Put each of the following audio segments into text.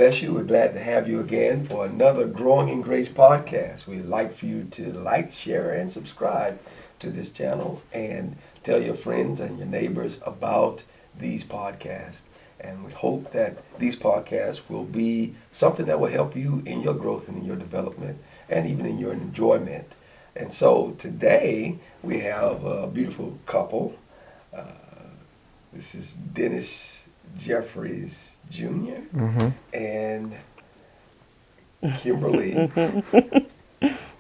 bless you. We're glad to have you again for another Growing in Grace podcast. We'd like for you to like, share, and subscribe to this channel and tell your friends and your neighbors about these podcasts. And we hope that these podcasts will be something that will help you in your growth and in your development and even in your enjoyment. And so today we have a beautiful couple. This is Dennis Jeffries Jr. And Kimberly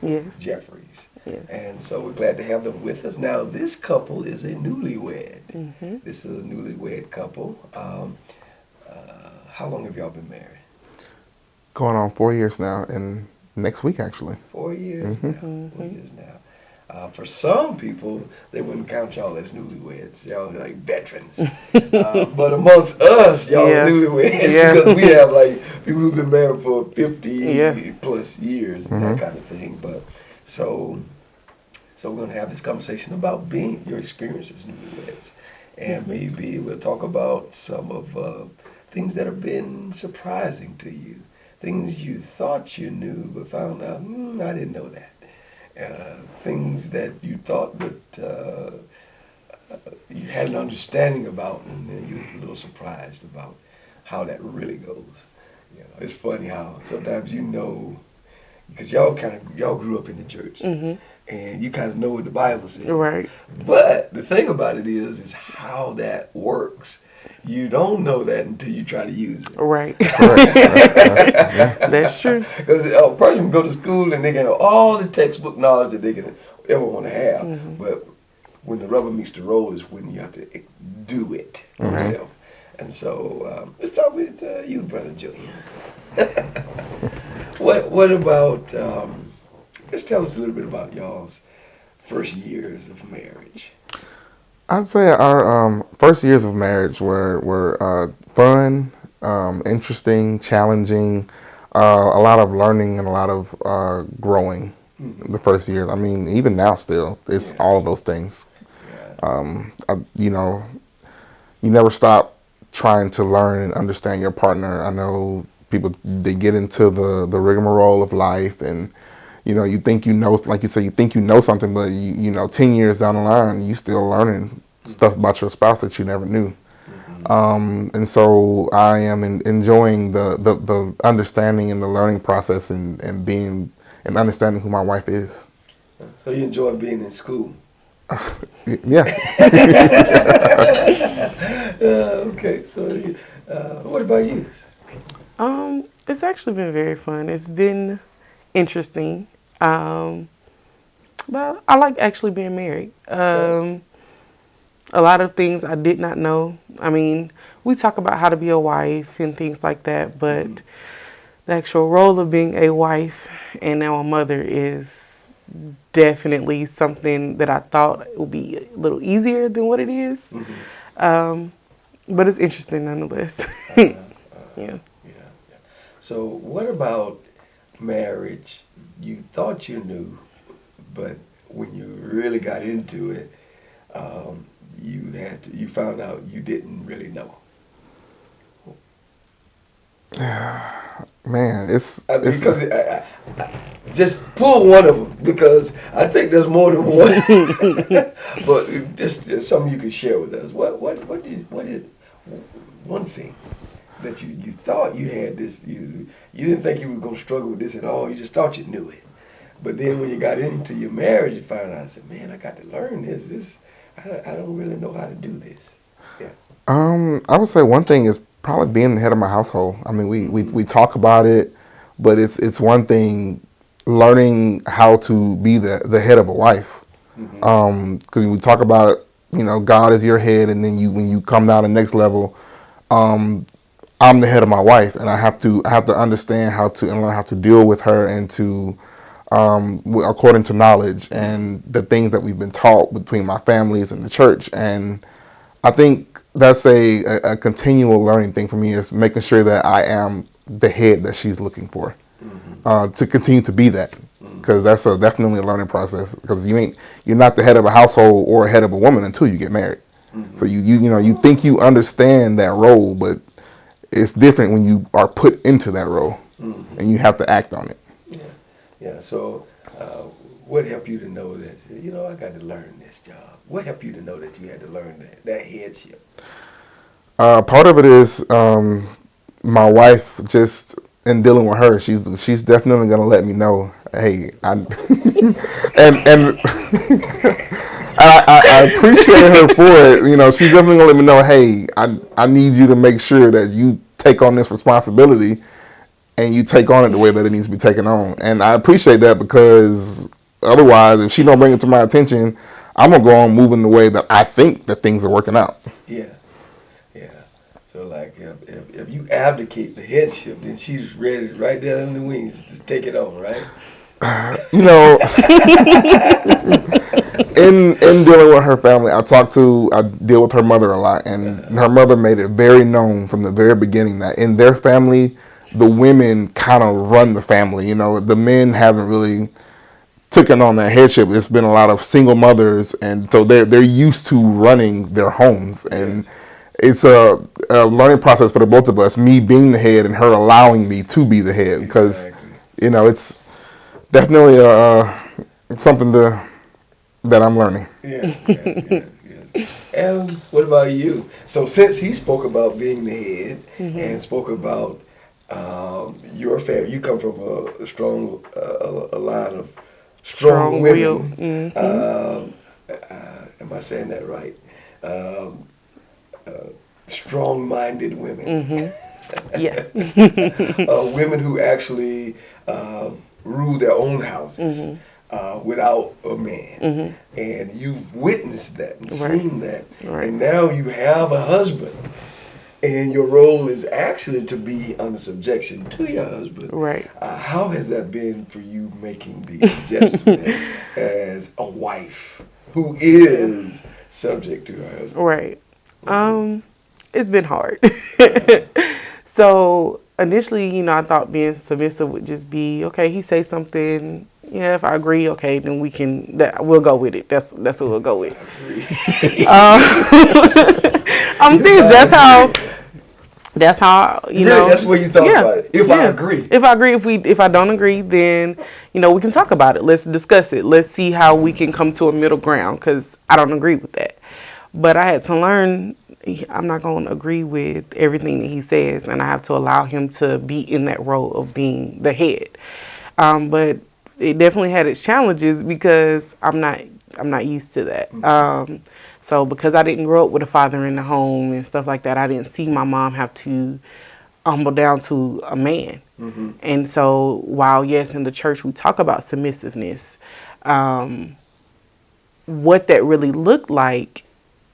Yes. Jeffries. Yes. And so we're glad to have them with us. Now, this couple is a newlywed. This is a newlywed couple. How long have y'all been married? Going on 4 years now, and next week actually. 4 years now. 4 years now. For some people, they wouldn't count y'all as newlyweds. Y'all are like veterans. But amongst us, y'all are newlyweds because we have like people who've been married for 50 plus years and that kind of thing. But so we're going to have this conversation about being your experience as newlyweds. And maybe we'll talk about some of things that have been surprising to you. Things you thought you knew but found out, I didn't know that. Things that you thought that you had an understanding about, and then you was a little surprised about how that really goes. You know, it's funny how sometimes because y'all grew up in the church, and you kind of know what the Bible says. Right. But the thing about it is how that works. You don't know that until you try to use it. Right. Correct. That's true. Because a person can go to school and they can have all the textbook knowledge that they can ever want to have. But when the rubber meets the road is when you have to do it yourself. And so let's start with you, Brother Junior. What about, just tell us a little bit about y'all's first years of marriage. I'd say our first years of marriage were fun, interesting, challenging, a lot of learning and a lot of growing. The first year, I mean, even now still, it's all of those things. You never stop trying to learn and understand your partner. I know people, they get into the rigmarole of life, and you think you know, like you say, you think you know something, but you know, 10 years down the line, you still learning stuff about your spouse that you never knew. And so I am enjoying the understanding and the learning process and being and understanding who my wife is. So you enjoy being in school? Yeah. Okay. So what about you? It's actually been very fun. It's been interesting. But I like actually being married. A lot of things I did not know. I mean, we talk about how to be a wife and things like that, but the actual role of being a wife and now a mother is definitely something that I thought would be a little easier than what it is. But it's interesting nonetheless. Yeah. So what about marriage? You thought you knew, but when you really got into it, you found out you didn't really know. Man, it's because just pull one of them, because I think there's more than one. But just something you can share with us. What is one thing that you thought you had this? You didn't think you were gonna struggle with this at all. You just thought you knew it. But then when you got into your marriage, you found out, I said, man, I got to learn this. I don't really know how to do this. Yeah. I would say one thing is probably being the head of my household. I mean, we talk about it, but it's one thing learning how to be the head of a wife. Because we talk about, God is your head, and then when you come down the next level, I'm the head of my wife, and I have to understand how to and learn how to deal with her and to according to knowledge and the things that we've been taught between my families and the church. And I think that's a continual learning thing for me, is making sure that I am the head that she's looking for, to continue to be that, because that's definitely a learning process, because you're not the head of a household or head of a woman until you get married. So you think you understand that role, but it's different when you are put into that role and you have to act on it. Yeah. So, what helped you to know that, I got to learn this job? What helped you to know that you had to learn that headship? Part of it is my wife, just in dealing with her, she's definitely gonna let me know, hey, and I appreciate her for it. She's definitely gonna let me know, hey, I need you to make sure that you take on this responsibility and you take on it the way that it needs to be taken on. And I appreciate that, because otherwise, if she don't bring it to my attention, I'm gonna go on moving the way that I think that things are working out. Yeah. So like, if you abdicate the headship, then she's ready right there in the wings to take it on, right? In dealing with her family, I deal with her mother a lot, and her mother made it very known from the very beginning that in their family, the women kind of run the family. The men haven't really taken on that headship. It's been a lot of single mothers, and so they're used to running their homes, and it's a learning process for the both of us. Me being the head and her allowing me to be the head, because it's definitely something that I'm learning. Yeah. And what about you? So since he spoke about being the head and spoke about your family, you come from a strong a line of strong women. Am I saying that right? Strong-minded women. Yeah. Women who actually rule their own houses without a man. And you've witnessed that and seen that. And now you have a husband. And your role is actually to be under subjection to your husband. Right. How has that been for you, making the adjustment as a wife who is subject to her husband? Right. It's been hard. So initially, I thought being submissive would just be, okay, he say something, if I agree, okay, then we'll go with it. That's what we'll go with. I'm serious. That's how really, that's what you thought about it. If I agree. If I don't agree, then we can talk about it. Let's discuss it. Let's see how we can come to a middle ground, because I don't agree with that. But I had to learn I'm not going to agree with everything that he says, and I have to allow him to be in that role of being the head. But it definitely had its challenges, because I'm not used to that. So because I didn't grow up with a father in the home and stuff like that, I didn't see my mom have to humble down to a man. And so while, yes, in the church we talk about submissiveness, what that really looked like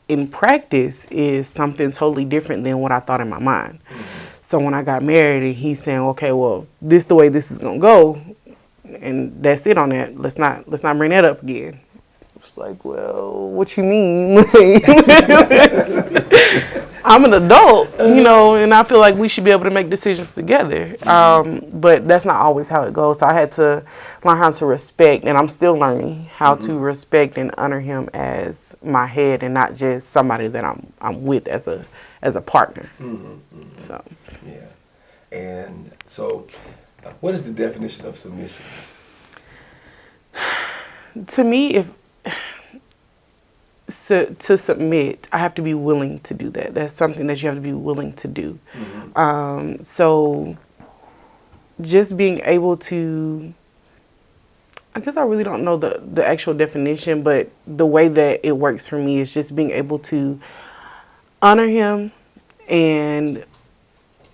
in practice is something totally different than what I thought in my mind. So when I got married and he's saying, okay, well, this the way this is going to go, and that's it on that. Let's not bring that up again. It's like, well, what you mean? I'm an adult, and I feel like we should be able to make decisions together. But that's not always how it goes. So I had to learn how to respect, and I'm still learning how to respect and honor him as my head, and not just somebody that I'm with as a partner. So yeah, and so what is the definition of submission? To me, to submit, I have to be willing to do that. That's something that you have to be willing to do. So just being able to, I guess I really don't know the actual definition, but the way that it works for me is just being able to honor him, and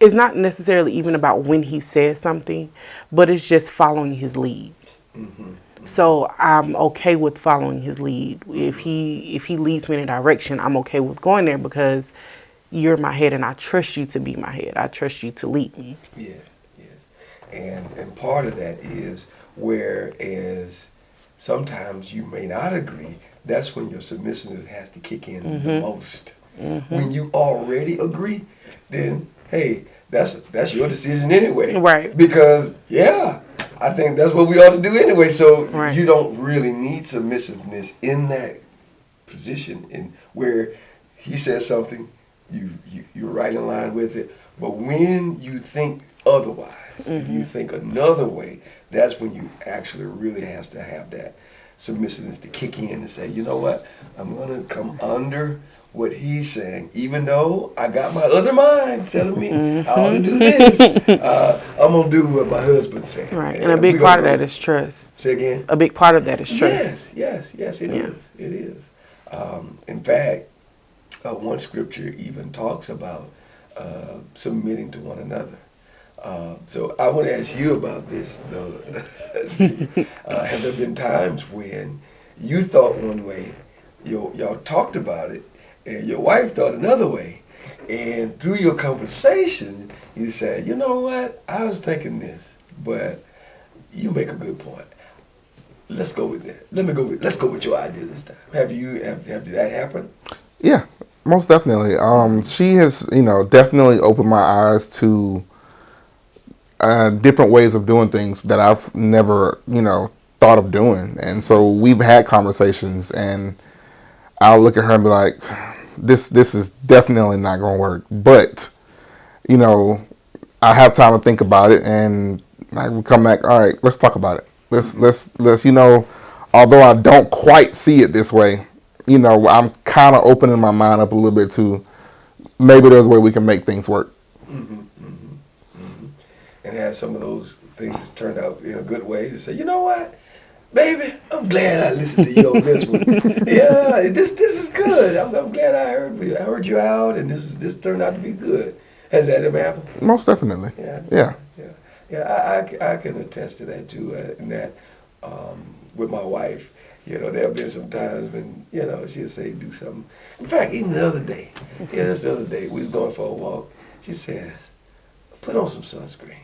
it's not necessarily even about when he says something, but it's just following his lead. So I'm okay with following his lead. If he leads me in a direction, I'm okay with going there, because you're my head and I trust you to be my head. I trust you to lead me. Yes. And part of that is, whereas sometimes you may not agree, that's when your submissiveness has to kick in the most. When you already agree, then hey, that's your decision anyway. Right. Because I think that's what we ought to do anyway. So you don't really need submissiveness in that position, in where he says something, you're right in line with it, But when you think otherwise, if you think another way, that's when you actually really has to have that submissiveness to kick in and say, you know what, I'm going to come under what he's saying, even though I got my other mind telling me I ought to do this. I'm going to do what my husband's saying. Right, and a big part of that is trust. Say again? A big part of that is trust. Yes, it is. It is. In fact, one scripture even talks about submitting to one another. So I want to ask you about this, though. Have there been times when you thought one way, y'all talked about it, and your wife thought another way, and through your conversation, you said, you know what, I was thinking this, but you make a good point. Let's go with that. Let's go with your idea this time. Have that happened? Yeah, most definitely. She has, definitely opened my eyes to different ways of doing things that I've never, thought of doing. And so we've had conversations, and I'll look at her and be like, this is definitely not going to work. But, I have time to think about it, and I will come back. All right, let's talk about it. Let's although I don't quite see it this way, I'm kind of opening my mind up a little bit to maybe there's a way we can make things work. And have some of those things turned out in a good way to say, you know what, baby, I'm glad I listened to you on this one. Yeah, this is good. I'm glad I heard you out, and this turned out to be good. Has that ever happened? Most definitely. Yeah. I can attest to that too. And that with my wife, there have been some times when she'll say do something. In fact, even the other day, just the other day, we was going for a walk. She says, put on some sunscreen.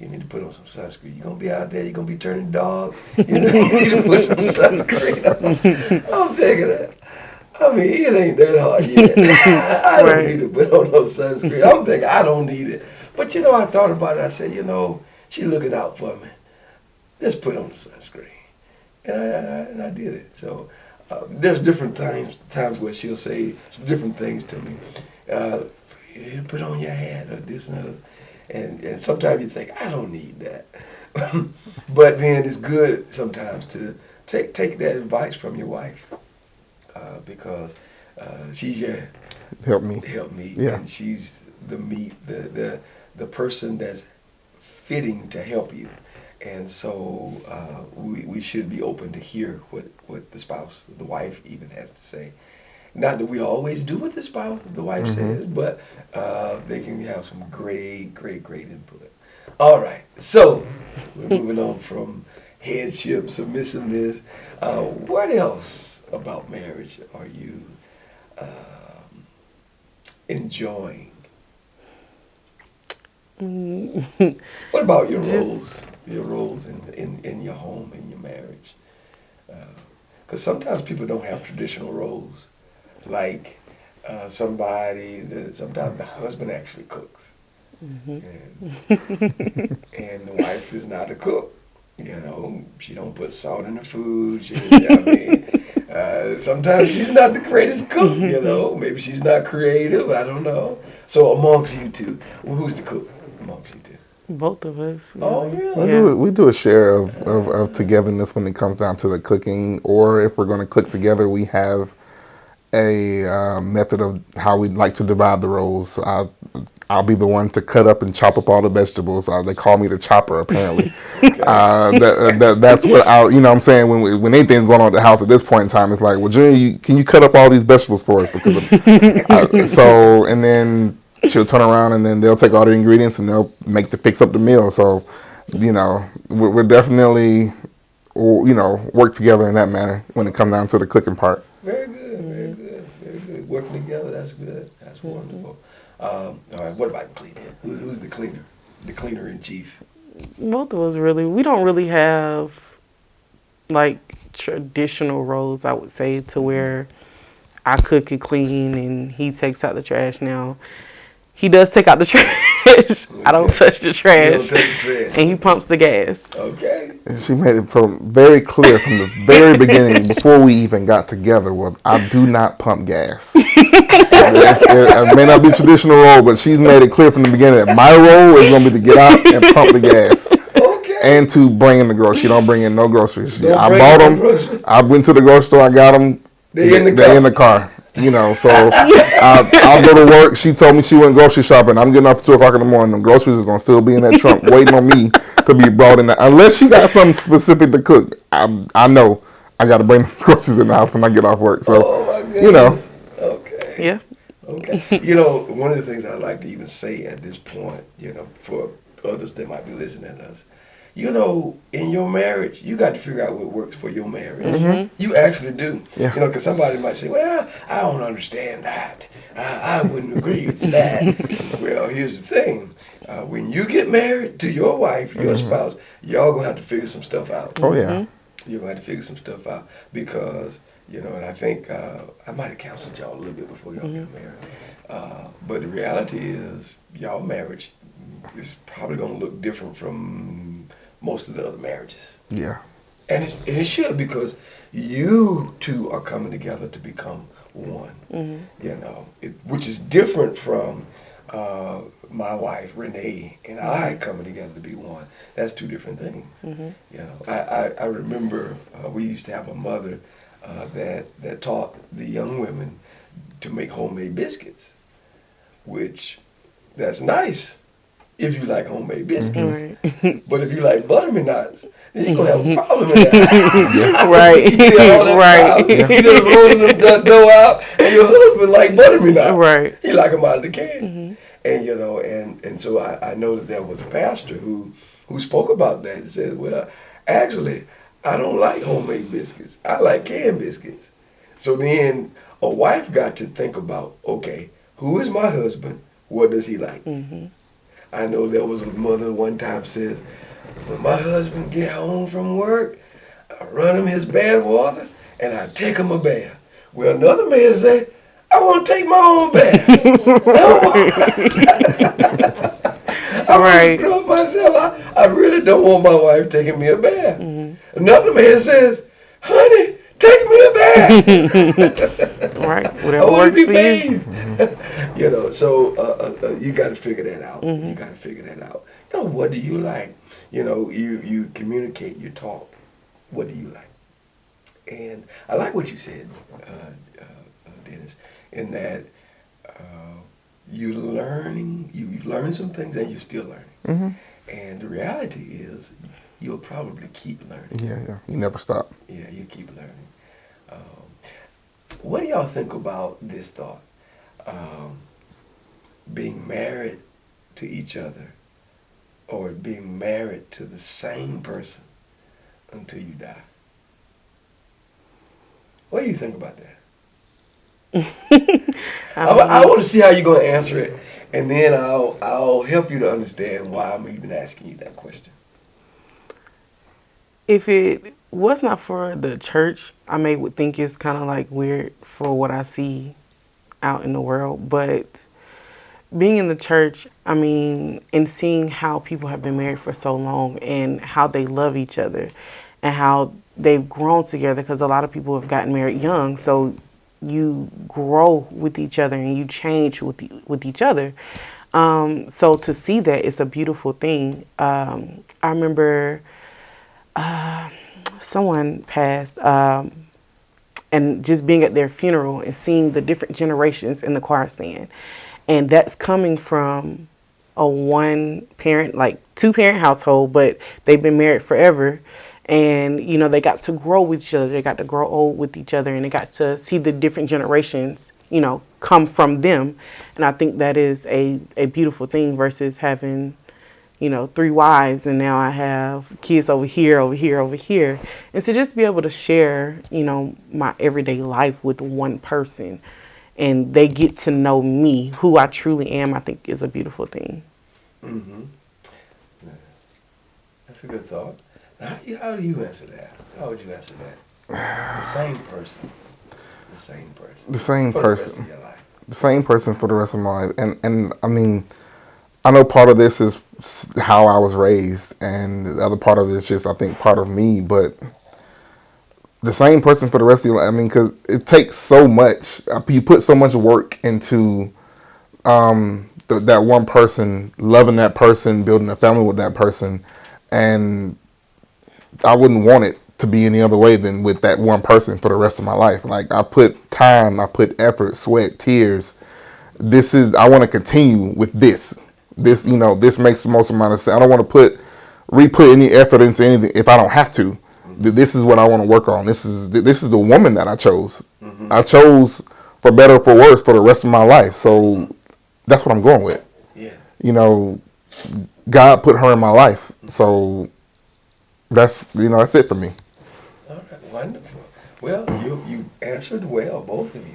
You need to put on some sunscreen. You're going to be out there, you're going to be turning dog. You need to put some sunscreen on. I'm thinking that. I mean, it ain't that hard yet. I don't need to put on no sunscreen. I'm thinking I don't need it. But I thought about it. I said, she's looking out for me. Let's put on the sunscreen. And I did it. So there's different times where she'll say different things to me. You put on your hat or this and that. And sometimes you think, I don't need that. But then it's good sometimes to take that advice from your wife because she's your help me. Yeah. And she's the person that's fitting to help you. And so we should be open to hear what the spouse, the wife even has to say. Not that we always do what the wife says, but they can have some great input. All right, so we're moving on from headship, submissiveness. What else about marriage are you enjoying? What about your roles? Your roles in your home, in your marriage? Because sometimes people don't have traditional roles. Like sometimes the husband actually cooks, and the wife is not a cook. She don't put salt in the food. Sometimes she's not the greatest cook. Maybe she's not creative. I don't know. So amongst you two, who's the cook amongst you two? Both of us. Oh, really? We do a share of togetherness when it comes down to the cooking, or if we're going to cook together, we have a method of how we like to divide the roles. I'll be the one to cut up and chop up all the vegetables. They call me the chopper, apparently. That's what what I'm saying, when anything's going on at the house at this point in time, it's like, well, Junior, can you cut up all these vegetables for us? Because and then she'll turn around and then they'll take all the ingredients and they'll fix up the meal. So, we're definitely, work together in that manner when it comes down to the cooking part. Very good. Working together, that's good. That's wonderful. All right, what about cleaning? Who's the cleaner? The cleaner in chief? Both of us really. We don't really have like traditional roles, I would say, to where I cook and clean and he takes out the trash. Now, he does take out the trash. I don't touch the trash. You don't touch the trash. And he pumps the gas. Okay. And she made it very clear from the very beginning, before we even got together, was I do not pump gas. So it may not be traditional role, but she's made it clear from the beginning that my role is going to be to get out and pump the gas. Okay. And to bring in the groceries. She don't bring in no groceries. I bring bought in them. no groceries. I went to the grocery store. I got them. They in the car. You know, so I'll go to work. She told me she went grocery shopping. I'm getting up at 2 o'clock in the morning. The groceries is going to still be in that trunk waiting on me to be brought in. Unless she got something specific to cook. I know I got to bring the groceries in the house when I get off work. So, oh my goodness. you know. Okay. Yeah. Okay. You know, one of the things I like to even say at this point, you know, for others that might be listening to us, you know, in your marriage, you got to figure out what works for your marriage. Mm-hmm. You actually do. Yeah. You know, because somebody might say, well, I don't understand that. I wouldn't agree with that. Well, here's the thing. When you get married to your wife, your spouse, y'all going to have to figure some stuff out. Oh, yeah. You're going to have to figure some stuff out because, you know, and I think I might have counseled y'all a little bit before y'all got married. But the reality is y'all marriage is probably going to look different from most of the other marriages. Yeah. And it should, because you two are coming together to become one, you know, which is different from my wife, Renee, and I coming together to be one. That's two different things. You know, I remember we used to have a mother that taught the young women to make homemade biscuits, which that's nice if you like homemade biscuits. Right. But if you like buttermilk, then you're going to have a problem with that. Right. Right. You just rolling the dough out, and your husband like buttermilk. Right. He like them out of the can. And, you know, and so I know that there was a pastor who spoke about that and said, well, actually, I don't like homemade biscuits. I like canned biscuits. So then a wife got to think about, okay, who is my husband? What does he like? I know there was a mother one time says, when my husband get home from work, I run him his bath water and I take him a bath. Well, another man say, I want to take my own bath. I want to scrub myself. I really don't want my wife taking me a bath. Another man says, honey, take me a bath. Right, whatever works for you. You know, so you got to figure that out. You got to figure that out. You know, what do you like? You know, you communicate, you talk. What do you like? And I like what you said, Dennis, in that you've learned some things and you're still learning. And the reality is you'll probably keep learning. Yeah, you never stop. Yeah, you keep learning. What do y'all think about this thought? Being married to each other or being married to the same person until you die. What do you think about that? I want to see how you're going to answer it, and then I'll help you to understand why I'm even asking you that question. If it was not for the church, I would think it's kind of like weird for what I see out in the world. But being in the church, and seeing how people have been married for so long and how they love each other and how they've grown together, because a lot of people have gotten married young. So you grow with each other and you change with each other. So to see that, it's a beautiful thing. I remember someone passed, and just being at their funeral and seeing the different generations in the choir stand. And that's coming from a one parent, like 2-parent household, but they've been married forever. And, they got to grow with each other. They got to grow old with each other, and they got to see the different generations, come from them. And I think that is a beautiful thing versus having, 3 wives, and now I have kids over here, over here, over here. And to just be able to share, my everyday life with one person, and they get to know me, who I truly am, I think is a beautiful thing. That's a good thought. Now, how do you answer that? How would you answer that? The same person. The same person. The same for person. The rest of your life. The same person for the rest of my life. And I know part of this is how I was raised, and the other part of it is just, I think, part of me. But the same person for the rest of your life. I mean, because it takes so much. You put so much work into that one person, loving that person, building a family with that person, and I wouldn't want it to be any other way than with that one person for the rest of my life. Like, I put time, I put effort, sweat, tears. I want to continue with this. This makes the most amount of sense. I don't want to re-put any effort into anything if I don't have to. This is what I want to work on. This is the woman that I chose. Mm-hmm. I chose for better or for worse for the rest of my life. So that's what I'm going with. Yeah. God put her in my life. So that's it for me. All right, wonderful. Well, you answered well, both of you.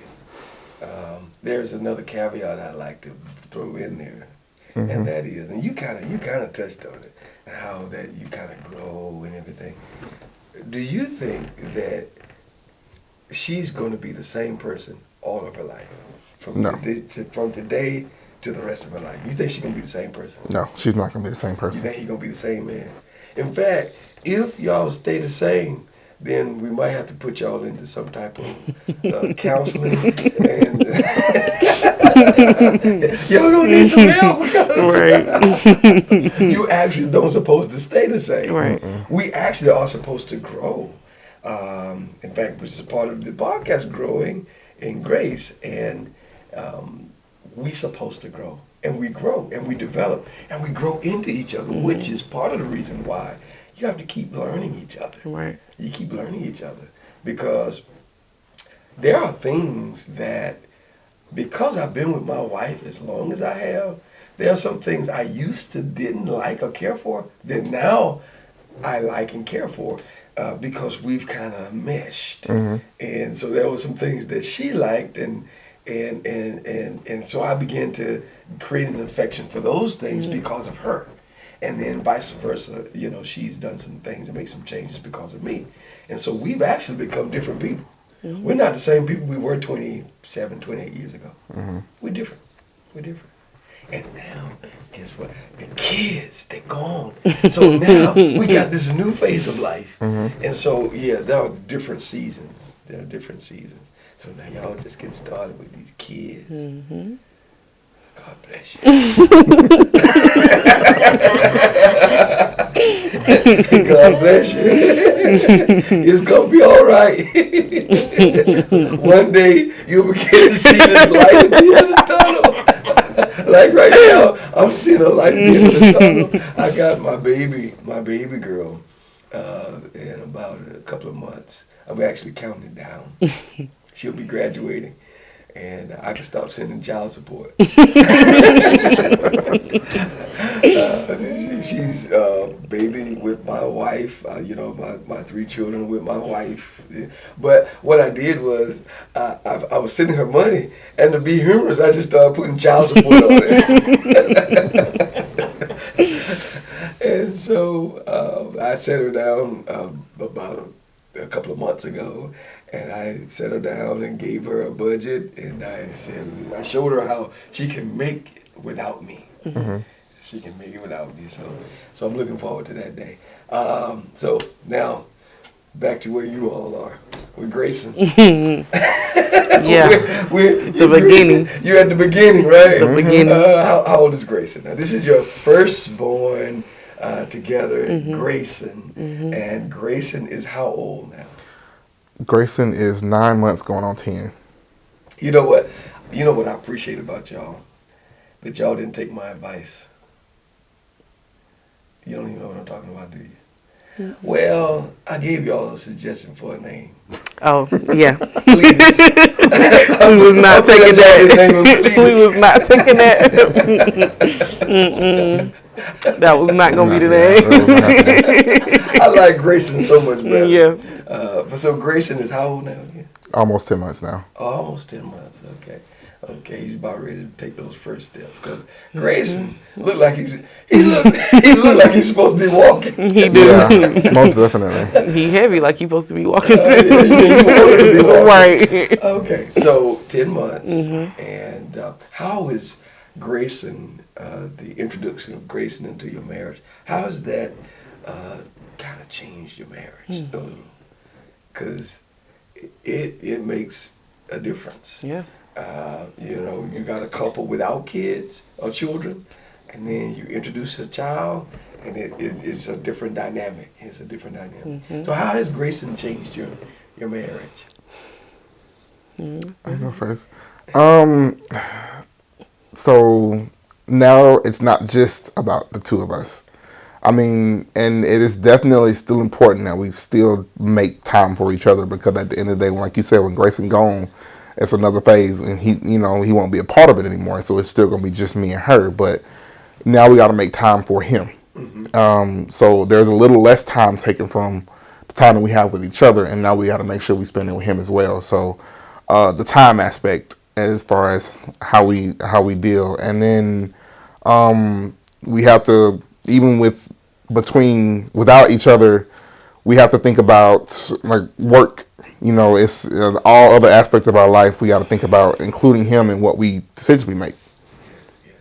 There's another caveat I'd like to throw in there, mm-hmm. and that is, and you kind of touched on it, how that you kind of grow and everything. Do you think that she's going to be the same person all of her life, from today to the rest of her life? You think she's going to be the same person? No, she's not going to be the same person. You think he's going to be the same man? In fact, if y'all stay the same, then we might have to put y'all into some type of counseling, and y'all gonna need some help because you actually don't supposed to stay the same. Right. We actually are supposed to grow. In fact, which is a part of the podcast, growing in grace, and we supposed to grow, and we grow, and we develop, and we grow into each other, mm-hmm. which is part of the reason why you have to keep learning each other. Right. You keep learning each other, because there are things that, because I've been with my wife as long as I have, there are some things I used to didn't like or care for that now I like and care for, because we've kind of meshed. Mm-hmm. And so there were some things that she liked, and so I began to create an affection for those things mm-hmm. because of her. And then vice versa, she's done some things and made some changes because of me. And so we've actually become different people. Mm-hmm. We're not the same people we were 27, 28 years ago. Mm-hmm. We're different. And now, guess what? The kids, they're gone. So now we got this new phase of life. Mm-hmm. And so, there are different seasons. So now y'all just getting started with these kids. Mm-hmm. God bless you. God bless you. It's gonna be all right. One day you'll begin to see this light at the end of the tunnel. Like right now, I'm seeing a light at the end of the tunnel. I got my baby girl, in about a couple of months. I'm actually counting it down. She'll be graduating. And I can stop sending child support. She's baby with my wife, my 3 children with my wife. But what I did was, I was sending her money, and to be humorous, I just started putting child support on it. And so I set her down about a couple of months ago. And I sat her down and gave her a budget, and I showed her how she can make it without me. Mm-hmm. She can make it without me, so I'm looking forward to that day. So now, back to where you all are with Grayson. Yeah, we're the beginning. Grayson, you're at the beginning, right? The beginning. How old is Grayson? Now, this is your firstborn together, mm-hmm. Grayson, mm-hmm. and Grayson is how old now? Grayson is 9 months going on 10. You know what I appreciate about y'all? That y'all didn't take my advice. You don't even know what I'm talking about, do you? Mm-hmm. Well, I gave y'all a suggestion for a name. Oh, yeah. Please. We was not taking that. We was not taking that. That was not going to be the name. I like Grayson so much better. Yeah. So Grayson is how old now again? Almost 10 months now. Oh, almost 10 months. Okay, he's about ready to take those first steps. Because Grayson looked like he looked like he's supposed to be walking. He do. Yeah, most definitely. He heavy like he's supposed to be walking too. You want him to be walking. Right. Okay, so 10 months. Mm-hmm. And how is Grayson the introduction of Grayson into your marriage, how has that kind of changed your marriage? Because it makes a difference. Yeah. You got a couple without kids or children, and then you introduce a child, and it's a different dynamic. It's a different dynamic. So how has Grayson changed your marriage? I go first. So now it's not just about the two of us. I mean, and it is definitely still important that we still make time for each other, because at the end of the day, like you said, when Grayson gone, it's another phase, and he won't be a part of it anymore. So it's still gonna be just me and her. But now we got to make time for him. So there's a little less time taken from the time that we have with each other, and now we got to make sure we spend it with him as well. So the time aspect, as far as how we deal, and then we have to, even without each other, we have to think about like work. It's all other aspects of our life we got to think about, including him and what decisions we make. Yes,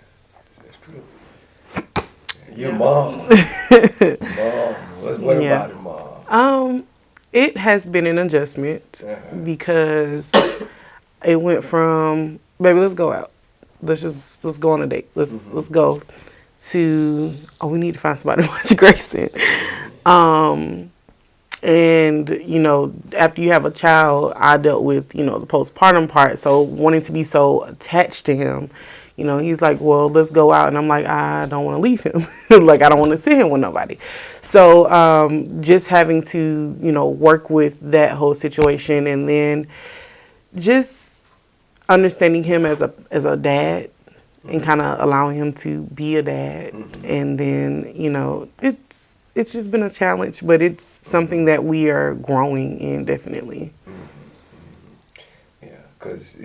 that's true. Your mom. What about it, Mom? It has been an adjustment because it went from, baby, let's go out. Let's go on a date. Let's go, to, we need to find somebody to watch Grayson. And, after you have a child, I dealt with, the postpartum part. So wanting to be so attached to him, he's like, well, let's go out. And I'm like, I don't want to leave him. Like, I don't want to see him with nobody. So just having to, work with that whole situation, and then just understanding him as a dad, and kind of allowing him to be a dad. And then, it's just been a challenge, but it's something that we are growing in, definitely. Yeah, because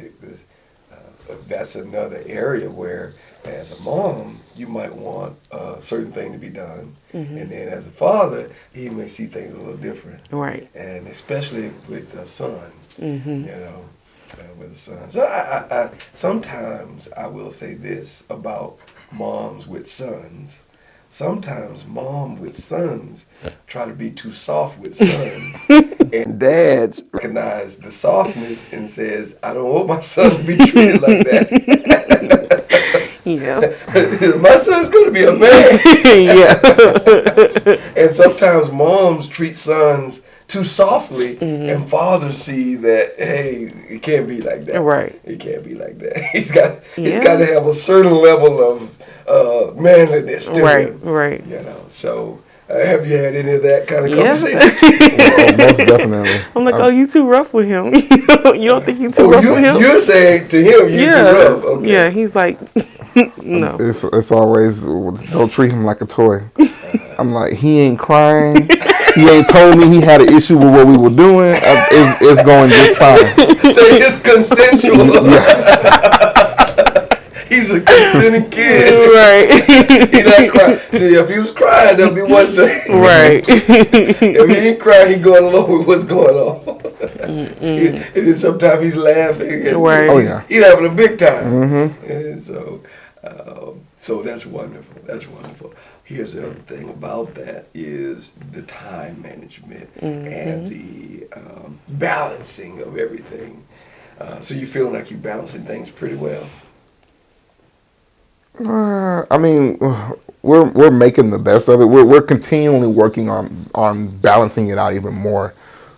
that's another area where, as a mom, you might want a certain thing to be done, and then as a father, he may see things a little different. Right. And especially with a son, with a son. So I sometimes I will say this about moms with sons. Sometimes mom with sons try to be too soft with sons, and dads recognize the softness and says, I don't want my son to be treated like that. Yeah. My son's going to be a man. Yeah. And sometimes moms treat sons too softly, and fathers see that, hey, it can't be like that. Right. It can't be like that. He's got to have a certain level of manliness to him. Right. So have you had any of that kind of conversation? Well, most definitely. I'm like, you too rough with him. You don't think you too rough with him? You're saying to him, too rough. Okay. Yeah, he's like, no. It's always, don't treat him like a toy. I'm like, he ain't crying. He ain't told me he had an issue with what we were doing. It's going just fine. So it's consensual. He's a consenting kid. Right. He not crying. See, if he was crying, that'd be one thing. Right. If he ain't crying, he going along with what's going on. And then sometimes he's laughing. And right. He's having a big time. And so that's wonderful. That's wonderful. Here's the other thing about that is the time management and the balancing of everything. So you feel like you're balancing things pretty well? I mean, we're making the best of it. We're continually working on balancing it out even more,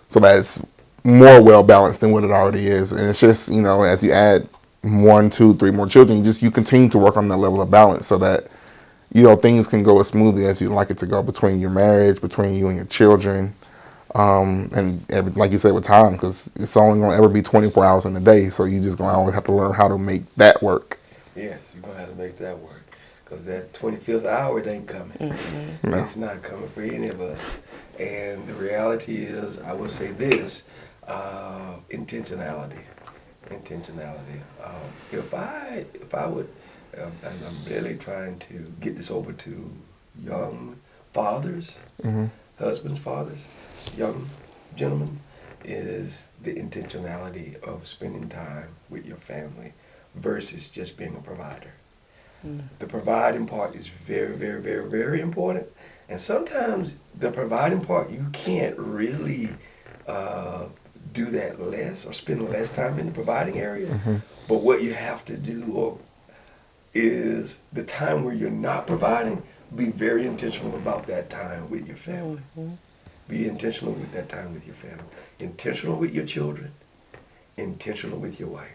so that it's more well balanced than what it already is. And it's just, as you add 1, 2, 3 more children, you continue to work on that level of balance, so that things can go as smoothly as you'd like it to go between your marriage, between you and your children, and like you said, with time, because it's only going to ever be 24 hours in a day. So you just going to always have to learn how to make that work. Yes, you're going to have to make that work, because that 25th hour, it ain't coming. No. It's not coming for any of us. And the reality is, I will say this, intentionality. If I would, I'm really trying to get this over to young fathers, husbands, fathers, young gentlemen, is the intentionality of spending time with your family versus just being a provider. The providing part is very, very, very, very important. And sometimes the providing part, you can't really do that less or spend less time in the providing area. But what you have to do is the time where you're not providing, be very intentional about that time with your family. Be intentional with that time with your family. Intentional with your children. Intentional with your wife.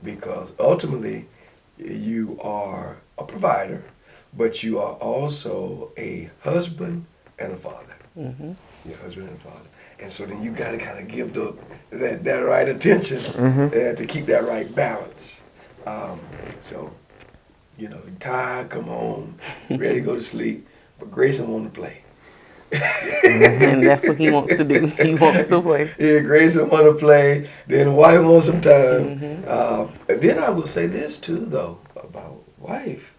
Because ultimately, you are a provider, but you are also a husband and a father. Your husband and father. And so then you got to kind of give that right attention to keep that right balance. So, you know, tired, come home, ready to go to sleep, but Grayson want to play. And that's what he wants to do. He wants to play. Yeah, Grayson want to play. Then the wife wants some time. Then I will say this too, though, about wife.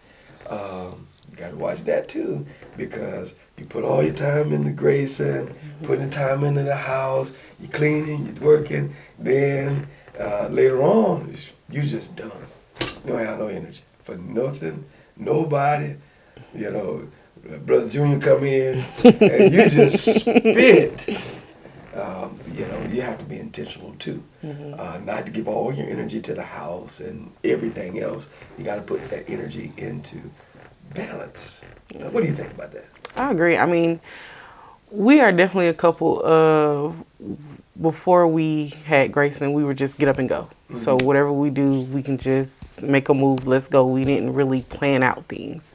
You got to watch that too, because you put all your time into Grayson, putting time into the house, you're cleaning, you're working. Then later on, you just done. You don't have no energy for nothing, nobody. You know, Brother Junior come in and you just spit. You know, you have to be intentional too. Not to give all your energy to the house and everything else. You got to put that energy into balance. What do you think about that? I agree. I mean, we are definitely a couple of, before we had Grayson, we were just get up and go. So whatever we do, we can just make a move, let's go. We didn't really plan out things.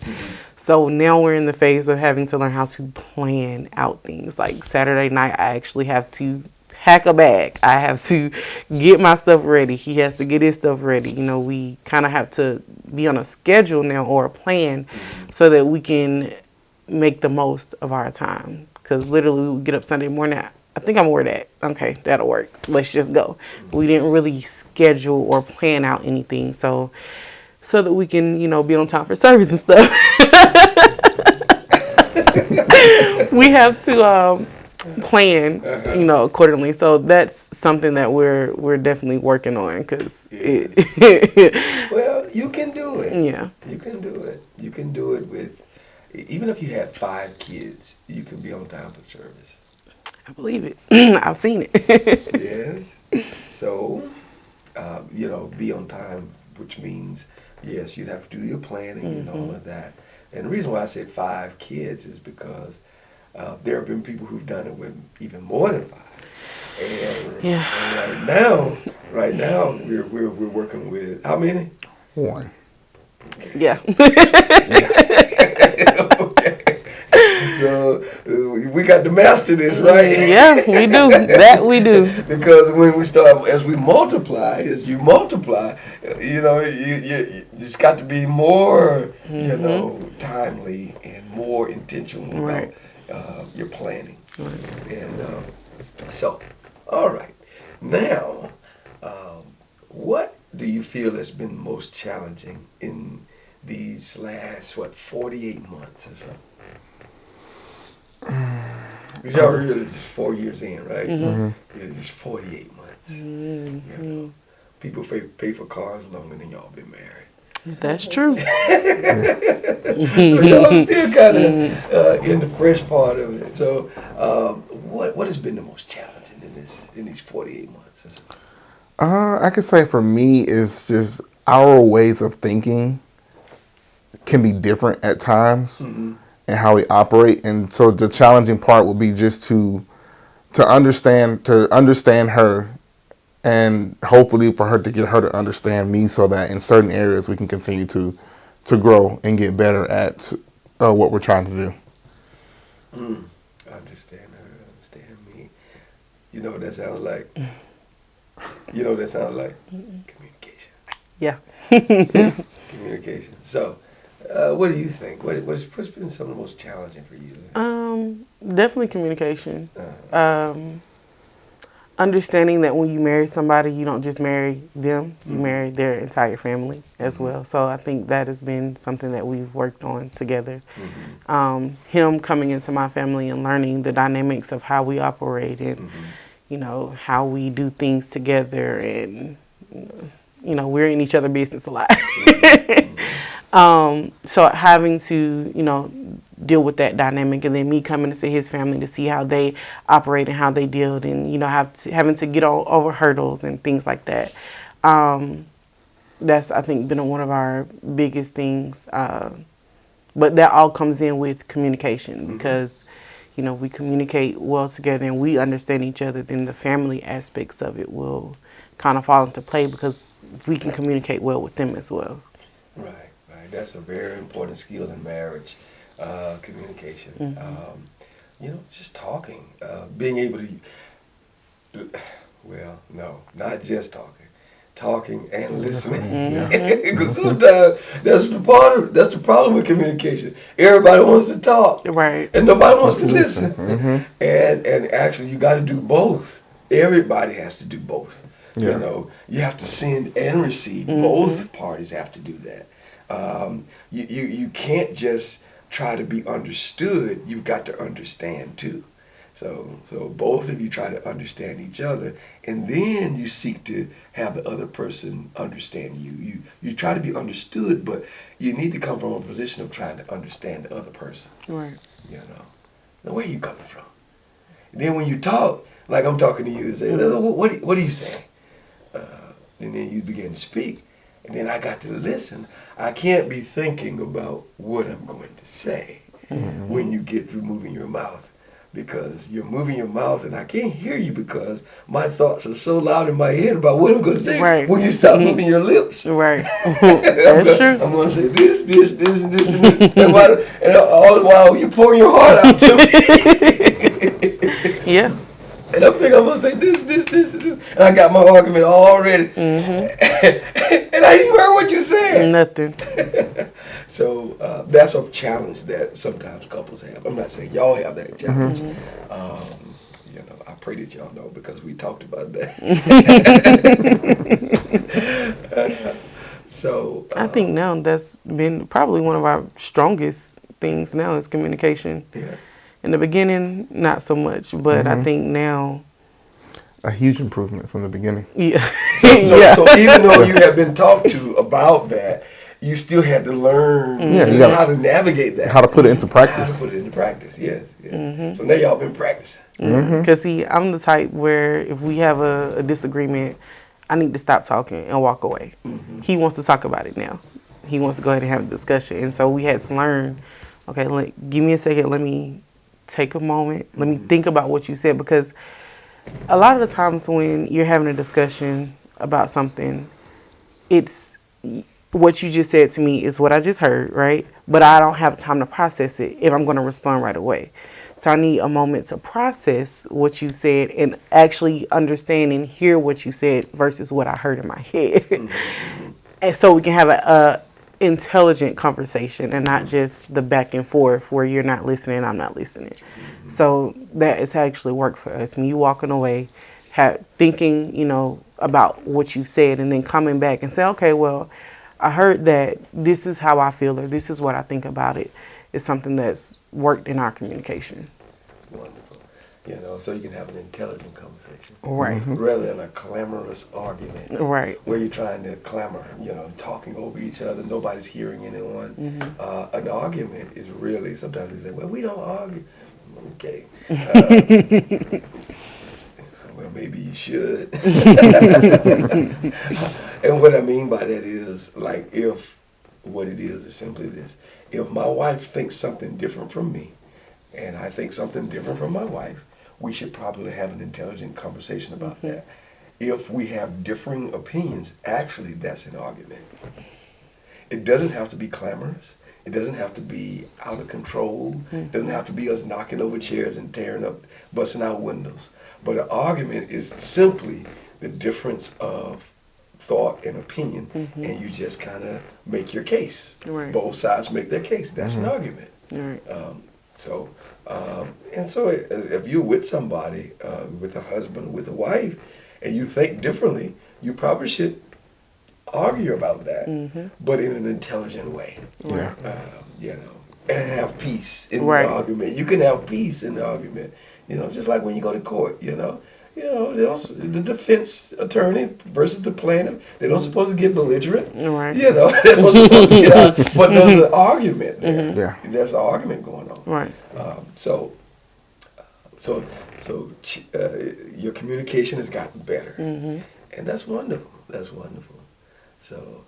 So now we're in the phase of having to learn how to plan out things. Like Saturday night, I actually have to pack a bag. I have to get my stuff ready. He has to get his stuff ready. You know, we kind of have to be on a schedule now or a plan so that we can make the most of our time. Because literally we get up Sunday morning, I think I'm gonna wear that. Okay, that'll work. Let's just go. We didn't really schedule or plan out anything so that we can, you know, be on time for service and stuff. We have to plan, you know, accordingly. So that's something that we're definitely working on, because well, you can do it. Yeah, you can do it. You can do it with, even if you have 5 kids, you can be on time for service. I believe it. I've seen it. Yes. So, you know, be on time, which means, yes, you'd have to do your planning and all of that. And the reason why I said 5 kids is because there have been people who've done it with even more than 5. And right now, we're working with how many? 1. Yeah. Okay. So we got to master this, right? Yeah, we do. That we do. Because when we start, as you multiply, you know, you just got to be more, you know, timely and more intentional about your planning. And so, all right. Now, what do you feel has been most challenging in these last, 48 months or so? Because y'all really just 4 years in, right? Yeah, just 48 months. You know, people pay for cars longer than y'all been married. That's true. So y'all still kind of in the fresh part of it. So, what has been the most challenging in these 48 months or so? I could say for me, it's just our ways of thinking can be different at times. And how we operate, and so the challenging part would be just to understand her, and hopefully for her to get her to understand me, so that in certain areas we can continue to grow and get better at what we're trying to do. Understand her, understand me. You know what that sounds like? You know what that sounds like? Communication. Yeah. Communication. So. What do you think? What's been some of the most challenging for you? Definitely communication. Understanding that when you marry somebody, you don't just marry them, you marry their entire family as well. So I think that has been something that we've worked on together. Him coming into my family and learning the dynamics of how we operate and, you know, how we do things together, and, you know, we're in each other's business a lot. So having to, deal with that dynamic, and then me coming to see his family to see how they operate and how they deal, and having to get over hurdles and things like that. That's, I think, been one of our biggest things. But that all comes in with communication, because we communicate well together and we understand each other. Then the family aspects of it will kind of fall into play because we can communicate well with them as well. Right. That's a very important skill in marriage, communication. Just talking, being able to, well, no, not just talking and listening. Because sometimes that's the problem with communication. Everybody wants to talk, right, and nobody wants to listen. And actually, you got to do both. Everybody has to do both. Yeah. You have to send and receive. Both parties have to do that. You can't just try to be understood. You've got to understand too. So both of you try to understand each other, and then you seek to have the other person understand you. You try to be understood, but you need to come from a position of trying to understand the other person. Right. Now, where are you coming from? And then when you talk, like I'm talking to you, and say, what do you say? And then you begin to speak, and then I got to listen. I can't be thinking about what I'm going to say when you get through moving your mouth. Because you're moving your mouth and I can't hear you because my thoughts are so loud in my head about what I'm going to say. Right. When you stop moving your lips. Right. That's true. I'm going to say this, and this, and this. And all the while you pour your heart out to me. Yeah. And I'm thinking I'm going to say this. And I got my argument already. And I didn't hear what you said. Nothing. So that's a challenge that sometimes couples have. I'm not saying y'all have that challenge. I pray that y'all know because we talked about that. So I think now that's been probably one of our strongest things now is communication. Yeah. In the beginning, not so much, but I think now a huge improvement from the beginning. Yeah. So even though you have been talked to about that, you still had to learn how to navigate that. How to put it into practice. How to put it into practice, yes. So now y'all been practicing. Because I'm the type where if we have a disagreement, I need to stop talking and walk away. He wants to talk about it now. He wants to go ahead and have a discussion. And so we had to learn, okay, give me a second. Let me take a moment. Let me think about what you said. Because a lot of the times when you're having a discussion about something, it's what you just said to me is what I just heard, right? But I don't have time to process it if I'm going to respond right away. So I need a moment to process what you said and actually understand and hear what you said versus what I heard in my head. And so we can have a intelligent conversation and not just the back and forth where you're not listening, I'm not listening. So that has actually worked for us. Me walking away, thinking, about what you said, and then coming back and say, okay, well, I heard that this is how I feel, or this is what I think about it. It's something that's worked in our communication. Wonderful. So you can have an intelligent conversation. Right. Rather than a clamorous argument. Right. Where you're trying to clamor, talking over each other, nobody's hearing anyone. An argument is really, sometimes we say, well, we don't argue. Okay. Well, maybe you should. And what I mean by that is, what it is simply this. If my wife thinks something different from me, and I think something different from my wife, we should probably have an intelligent conversation about that. If we have differing opinions, actually, that's an argument. It doesn't have to be clamorous. It doesn't have to be out of control. It doesn't have to be us knocking over chairs and busting out windows. But an argument is simply the difference of thought and opinion, and you just kind of make your case. Right. Both sides make their case. That's an argument. Right. So if you're with somebody, with a husband or with a wife, and you think differently, you probably should argue about that, but in an intelligent way. Yeah. And have peace in Right. the argument. You can have peace in the argument. Just like when you go to court, You know, the defense attorney versus the plaintiff, they don't supposed to get belligerent. Right. You know, they don't supposed to get out. But there's an argument there. Yeah. There's an argument going on. Right. So your communication has gotten better. And that's wonderful. That's wonderful. So,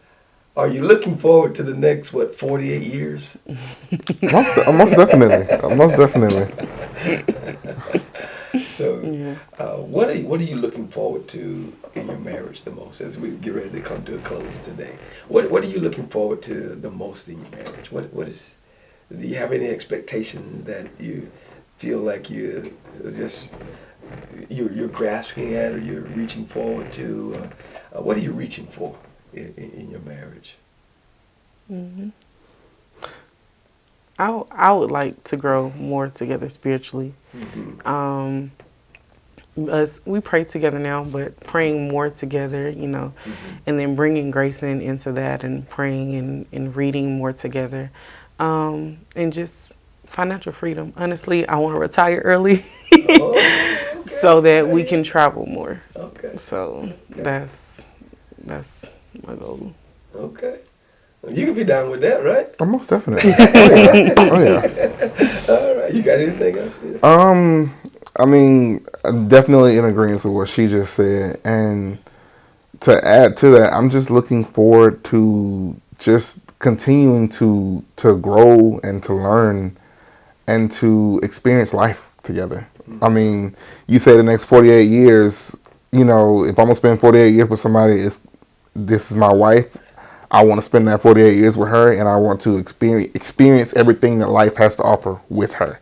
are you looking forward to the next, 48 years? Most definitely. Most definitely. So, what are you looking forward to in your marriage the most as we get ready to come to a close today? What are you looking forward to the most in your marriage? Do you have any expectations that you feel like you're grasping at or you're reaching forward to? What are you reaching for in your marriage? I would like to grow more together spiritually. Us, we pray together now, but praying more together, you know, and then bringing grace into that and praying and reading more together, and just financial freedom. Honestly, I want to retire early so that we can travel more. Okay. So that's my goal. Okay. You can be down with that, right? Most definitely. Oh yeah. All right. You got anything else? I mean, I'm definitely in agreement with what she just said. And to add to that, I'm just looking forward to just continuing to grow and to learn and to experience life together. I mean, you say the next 48 years, you know, if I'm going to spend 48 years with somebody, this is my wife. I want to spend that 48 years with her, and I want to experience everything that life has to offer with her.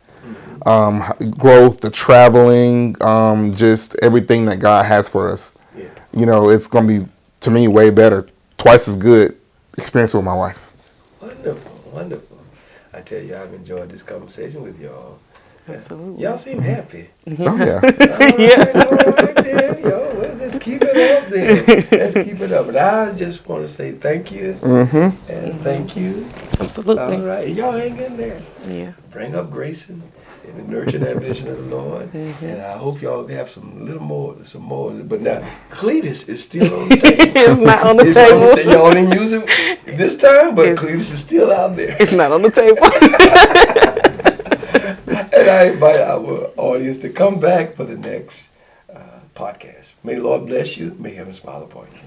Growth, the traveling, just everything that God has for us. Yeah. You know, it's going to be, to me, way better, twice as good experience with my wife. Wonderful, wonderful. I tell you, I've enjoyed this conversation with y'all. Absolutely. Y'all seem happy. Oh, yeah. All right then. Yo, let's just keep it up then. Let's keep it up. But I just want to say thank you. And thank you. Absolutely. All right. Y'all hang in there. Yeah. Bring up Grayson and the nurture that vision of the Lord. And I hope y'all have some more. But now, Cletus is still on the table. It's not on the table. Y'all didn't use it this time, but Cletus is still out there. It's not on the table. And I invite our audience to come back for the next podcast. May the Lord bless you. May heaven smile upon you.